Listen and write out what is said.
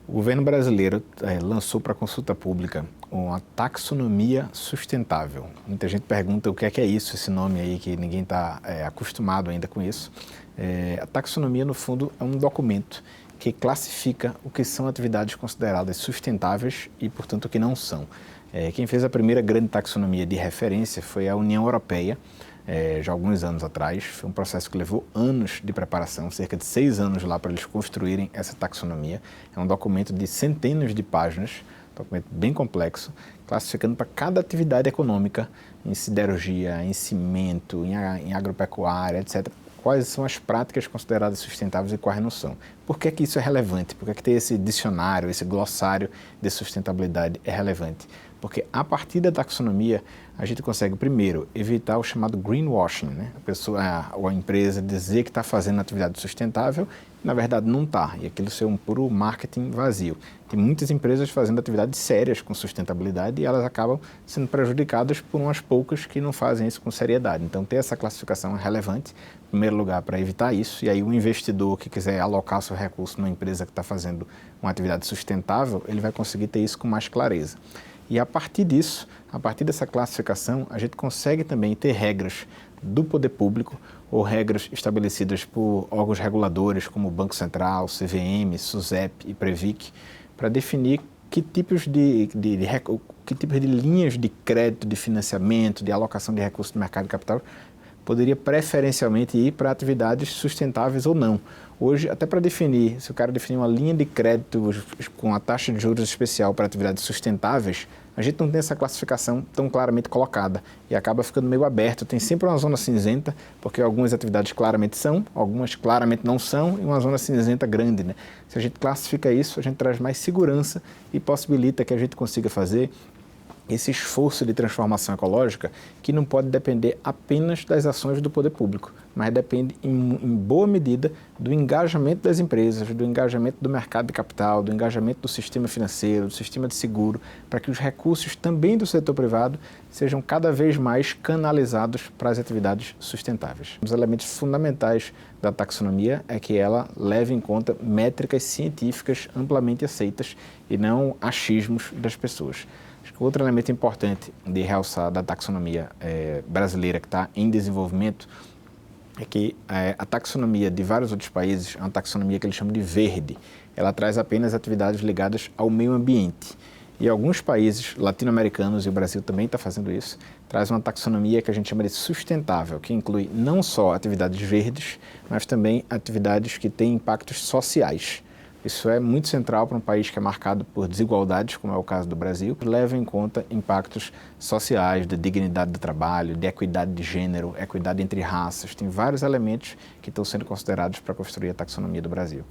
O governo brasileiro lançou para consulta pública uma taxonomia sustentável. Muita gente pergunta o que é isso, esse nome aí, que ninguém está acostumado ainda com isso. A taxonomia, no fundo, é um documento que classifica o que são atividades consideradas sustentáveis e, portanto, o que não são. Quem fez a primeira grande taxonomia de referência foi a União Europeia, já há alguns anos atrás. Foi um processo que levou anos de preparação, cerca de 6 anos lá para eles construírem essa taxonomia. É um documento de centenas de páginas, um documento bem complexo, classificando para cada atividade econômica, em siderurgia, em cimento, em agropecuária, etc., quais são as práticas consideradas sustentáveis e quais não são. Por que isso é relevante? Por que ter esse dicionário, esse glossário de sustentabilidade é relevante? Porque a partir da taxonomia, a gente consegue, primeiro, evitar o chamado greenwashing, né? A pessoa ou a empresa dizer que está fazendo atividade sustentável e, na verdade, não está. E aquilo ser um puro marketing vazio. Tem muitas empresas fazendo atividades sérias com sustentabilidade e elas acabam sendo prejudicadas por umas poucas que não fazem isso com seriedade. Então, ter essa classificação é relevante, em primeiro lugar, para evitar isso. E aí, o investidor que quiser alocar seu recurso numa empresa que está fazendo uma atividade sustentável, ele vai conseguir ter isso com mais clareza. E a partir disso, a partir dessa classificação, a gente consegue também ter regras do poder público ou regras estabelecidas por órgãos reguladores como o Banco Central, CVM, SUSEP e Previc, para definir que tipos de linhas de crédito, de financiamento, de alocação de recursos do mercado de capital poderia preferencialmente ir para atividades sustentáveis ou não. Hoje, até para definir, se o cara definir uma linha de crédito com a taxa de juros especial para atividades sustentáveis, a gente não tem essa classificação tão claramente colocada e acaba ficando meio aberto. Tem sempre uma zona cinzenta, porque algumas atividades claramente são, algumas claramente não são, e uma zona cinzenta grande, né? Se a gente classifica isso, a gente traz mais segurança e possibilita que a gente consiga fazer esse esforço de transformação ecológica que não pode depender apenas das ações do poder público, mas depende em boa medida do engajamento das empresas, do engajamento do mercado de capital, do engajamento do sistema financeiro, do sistema de seguro, para que os recursos também do setor privado sejam cada vez mais canalizados para as atividades sustentáveis. Os elementos fundamentais da taxonomia é que ela leve em conta métricas científicas amplamente aceitas e não achismos das pessoas. Outro elemento importante de realçar da taxonomia brasileira que está em desenvolvimento é que a taxonomia de vários outros países é uma taxonomia que eles chamam de verde. Ela traz apenas atividades ligadas ao meio ambiente. E alguns países latino-americanos, e o Brasil também está fazendo isso, traz uma taxonomia que a gente chama de sustentável, que inclui não só atividades verdes, mas também atividades que têm impactos sociais. Isso é muito central para um país que é marcado por desigualdades, como é o caso do Brasil, leva em conta impactos sociais, de dignidade do trabalho, de equidade de gênero, equidade entre raças. Tem vários elementos que estão sendo considerados para construir a taxonomia do Brasil.